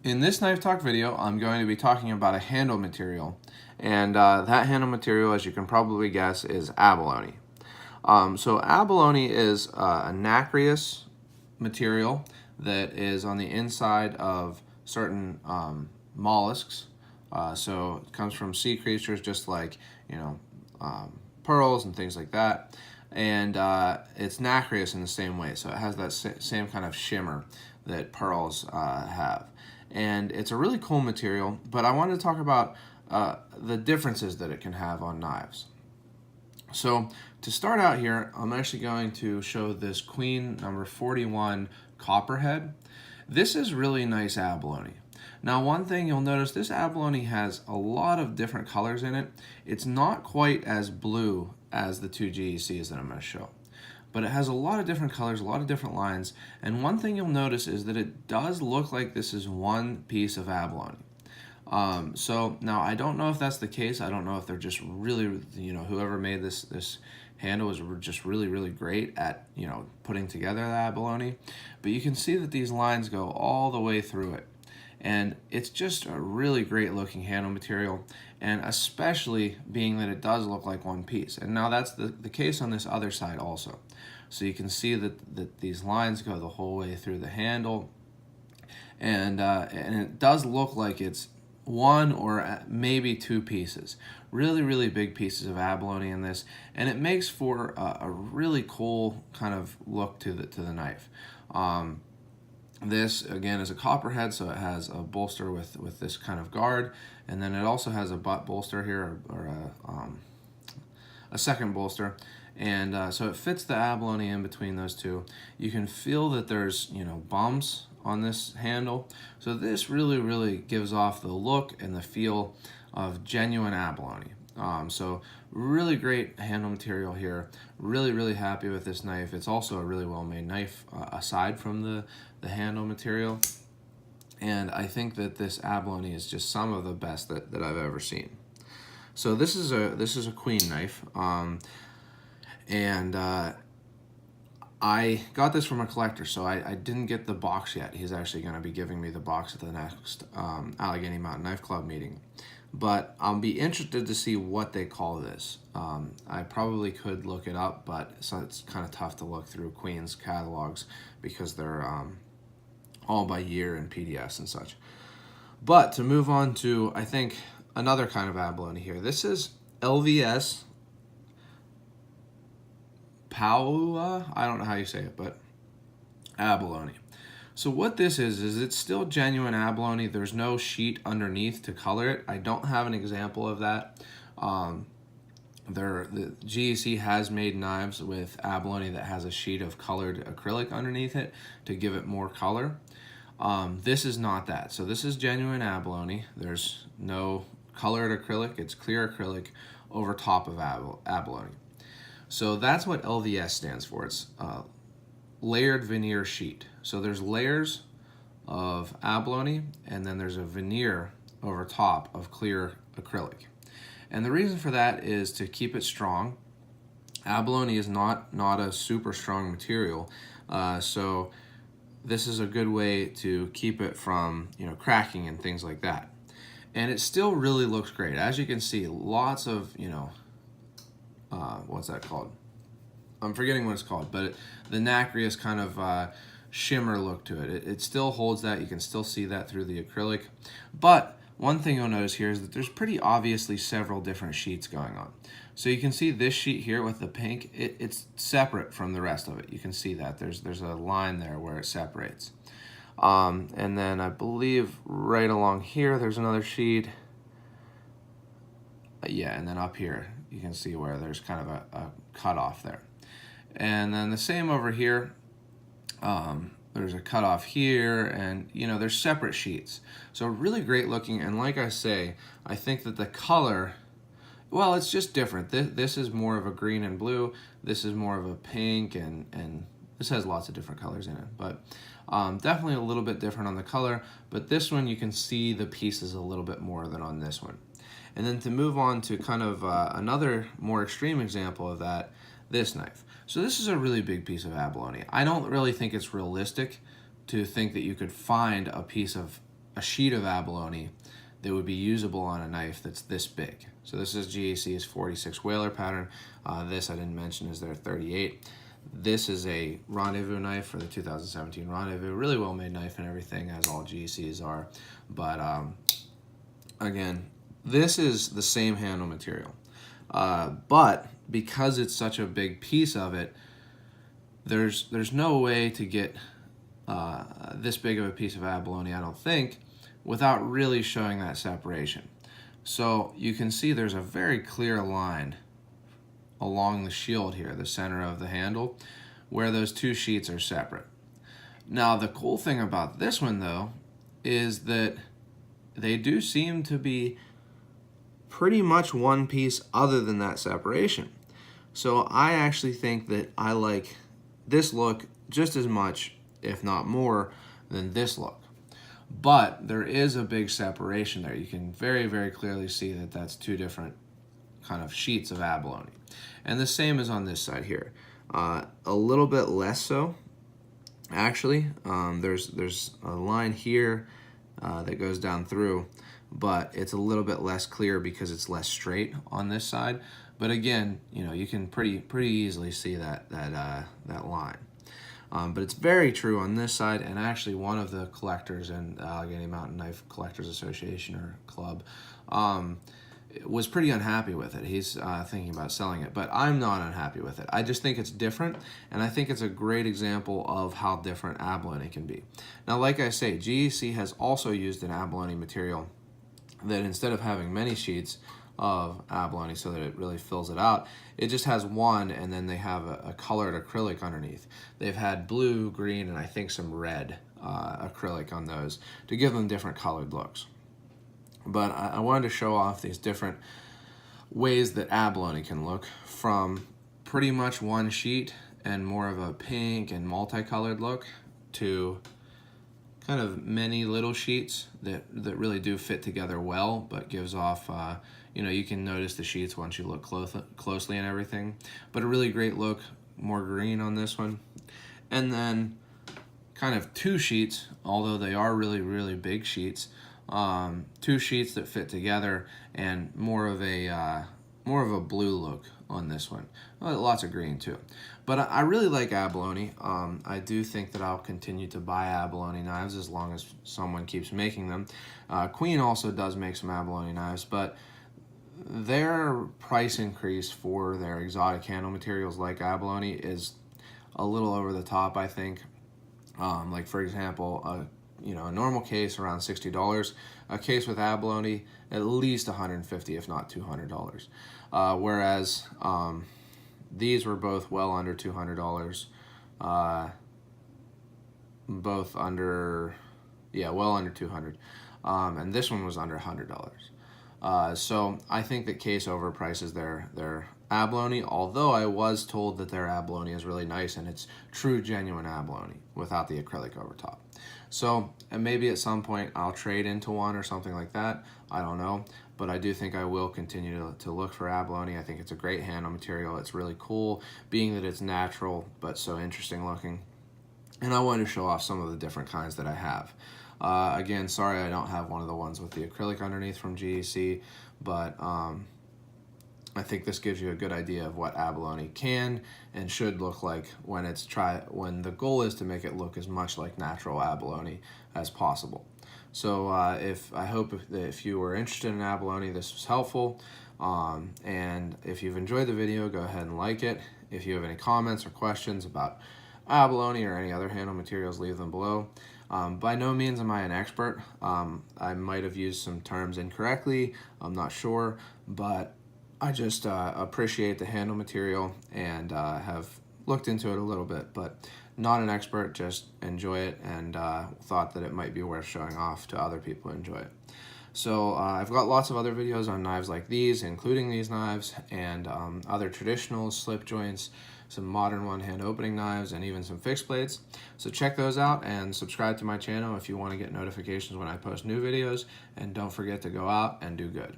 In this knife talk video, I'm going to be talking about a handle material, and that handle material, as you can probably guess, is abalone. So abalone is a nacreous material that is on the inside of certain mollusks. So it comes from sea creatures, just like pearls and things like that. And it's nacreous in the same way, so it has that same kind of shimmer that pearls have. And it's a really cool material, but I wanted to talk about the differences that it can have on knives. So to start out here, I'm actually going to show this Queen number 41 Copperhead. This is really nice abalone. Now, one thing you'll notice, this abalone has a lot of different colors in it. It's not quite as blue as the two GECs that I'm going to show, but it has a lot of different colors, a lot of different lines, and one thing you'll notice is that it does look like this is one piece of abalone. So now I don't know if that's the case. I don't know if they're just really, whoever made this handle is just really great at, putting together the abalone. But you can see that these lines go all the way through it. And it's just a really great looking handle material, and especially being that it does look like one piece. And now that's the case on this other side also. So you can see that these lines go the whole way through the handle, and it does look like it's one or maybe two pieces. Really big pieces of abalone in this, and it makes for a really cool kind of look to the knife. This, again, is a copperhead, so it has a bolster with this kind of guard, and then it also has a butt bolster here, or a second bolster, and so it fits the abalone in between those two. You can feel that there's, bumps on this handle, so this really gives off the look and the feel of genuine abalone. So really great handle material here. Really happy with this knife. It's also a really well made knife aside from the handle material. And I think that this abalone is just some of the best that I've ever seen. So this is a Queen knife. And I got this from a collector, so I didn't get the box yet. He's actually going to be giving me the box at the next Allegheny Mountain Knife Club meeting. But I'll be interested to see what they call this. I probably could look it up, but so it's kind of tough to look through Queen's catalogs because they're all by year and PDFs and such. But to move on to, I think, another kind of abalone here. This is LVS Paua, I don't know how you say it, but abalone. So what this is it's still genuine abalone. There's no sheet underneath to color it. I don't have an example of that. The GEC has made knives with abalone that has a sheet of colored acrylic underneath it to give it more color. This is not that. So this is genuine abalone. There's no colored acrylic. It's clear acrylic over top of abalone. So that's what LVS stands for. It's layered veneer sheet. So there's layers of abalone, and then there's a veneer over top of clear acrylic. And the reason for that is to keep it strong. Abalone is not a super strong material, so this is a good way to keep it from cracking and things like that. And it still really looks great. As you can see, lots of what's that called? I'm forgetting what it's called, but the nacreous kind of shimmer look to it. It still holds that. You can still see that through the acrylic. But one thing you'll notice here is that there's pretty obviously several different sheets going on. So you can see this sheet here with the pink, it's separate from the rest of it. You can see that. There's a line there where it separates. And then I believe right along here there's another sheet. Yeah, and then up here you can see where there's kind of a cutoff there. And then the same over here, there's a cutoff here, and there's separate sheets. So really great looking, and like I say, I think that the color, well, it's just different. This is more of a green and blue, this is more of a pink, and this has lots of different colors in it, but definitely a little bit different on the color, but this one you can see the pieces a little bit more than on this one. And then to move on to kind of another more extreme example of that, this knife. So this is a really big piece of abalone. I don't really think it's realistic to think that you could find a piece of a sheet of abalone that would be usable on a knife that's this big. So this is GEC's 46 whaler pattern. This I didn't mention is their 38. This is a Rendezvous knife for the 2017 Rendezvous. Really well made knife and everything, as all GECs are. But again, this is the same handle material. But because it's such a big piece of it, there's no way to get this big of a piece of abalone, I don't think, without really showing that separation. So you can see there's a very clear line along the shield here, the center of the handle, where those two sheets are separate. Now the cool thing about this one though is that they do seem to be pretty much one piece other than that separation. So I actually think that I like this look just as much, if not more, than this look. But there is a big separation there. You can very, very clearly see that that's two different kind of sheets of abalone. And the same is on this side here. A little bit less so, actually. There's a line here that goes down through, but it's a little bit less clear because it's less straight on this side. But again, you know, you can pretty easily see that line. But it's very true on this side, and actually one of the collectors in the Allegheny Mountain Knife Collectors Association or Club was pretty unhappy with it. He's thinking about selling it, but I'm not unhappy with it. I just think it's different, and I think it's a great example of how different abalone can be. Now, like I say, GEC has also used an abalone material that instead of having many sheets of abalone so that it really fills it out, it just has one, and then they have a colored acrylic underneath. They've had blue, green, and I think some red acrylic on those to give them different colored looks. But I wanted to show off these different ways that abalone can look, from pretty much one sheet and more of a pink and multicolored look to kind of many little sheets that really do fit together well, but gives off, you know, you can notice the sheets once you look closely and everything. But a really great look, more green on this one. And then kind of two sheets, although they are really big sheets, two sheets that fit together, and more of a blue look on this one. Well, lots of green too. But I really like abalone. I do think that I'll continue to buy abalone knives as long as someone keeps making them. Queen also does make some abalone knives, but their price increase for their exotic handle materials like abalone is a little over the top, I think. Like for example, you know, a normal case around $60, a case with abalone at least $150, if not $200. Whereas these were both well under $200, both under, yeah, well under $200, and this one was under $100. So I think that case overprices their abalone, although I was told that their abalone is really nice and it's true genuine abalone without the acrylic over top. So, and maybe at some point I'll trade into one or something like that. I don't know, but I do think I will continue to look for abalone. I think it's a great handle material. It's really cool, being that it's natural but so interesting looking. And I wanted to show off some of the different kinds that I have. Again, sorry I don't have one of the ones with the acrylic underneath from GEC, but I think this gives you a good idea of what abalone can and should look like when when the goal is to make it look as much like natural abalone as possible. So I hope if you were interested in abalone, this was helpful. And if you've enjoyed the video, go ahead and like it. If you have any comments or questions about abalone or any other handle materials, leave them below. By no means am I an expert. I might have used some terms incorrectly. I'm not sure, but I just appreciate the handle material and have looked into it a little bit, but not an expert, just enjoy it, and thought that it might be worth showing off to other people who enjoy it. So I've got lots of other videos on knives like these, including these knives, and other traditional slip joints, some modern one-hand opening knives, and even some fixed blades. So check those out and subscribe to my channel if you want to get notifications when I post new videos, and don't forget to go out and do good.